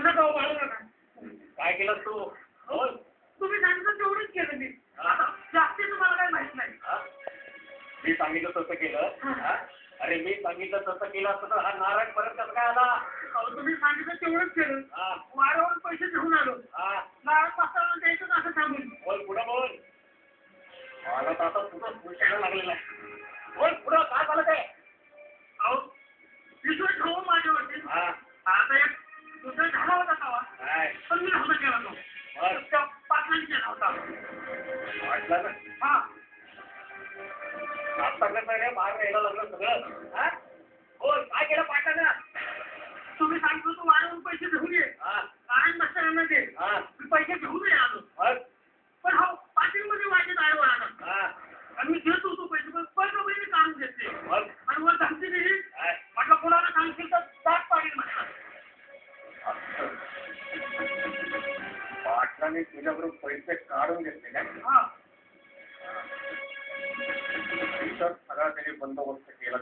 नका वाळू नका. काय केलं तू? बोल. तुम्ही सांगितलं तेवढंच केलं मी. आता जास्ती तुम्हाला काही माहित नाही. मी सांगितलं तसं केलं. अरे मी सांगितलं तसं केलं असतं तर हा नारायण परत कसं काय आला? अहो तुम्ही सांगितलं तेवढंच केलं. वाऱ्यावर पैसे घेऊन आलो. नारळ पाचताना द्यायचं असं थांबून. बोल पुढं बोल. मला तर आता तुझं पुष्कळ लागलेलं आहे. बोल पुढं काय झालं ते? अहो विश्वास ठेवू माझ्यावरती. आता एक दुसरा झाला होता तवा. पण मी नव्हता केला तो. त्या पाटलांनी केला होता. वाटलं ना? आता कसं रे बाहेर यायला लागलं सगळं. बोल काय केलं पाटलानं? तुम्ही सांगतो तू वाऱ्यावरून पैसे घेऊन ये. नारायण मास्तरांना दे. मी पैसे घेऊन ये आलो. पण हा पाटीलमध्ये वाटेत आडवा आला. आणि मी देत होतो पैसे पण बळजबरीने काढून घेतले. आणि वर धमकी दिली. म्हटलं कोणाला सांगशील तर दाट पाडील म्हटलं. पाटलाने तुझ्याबरोबर पैसे काढून घेतले काय? सगळा त्याने बंदोबस्त केला.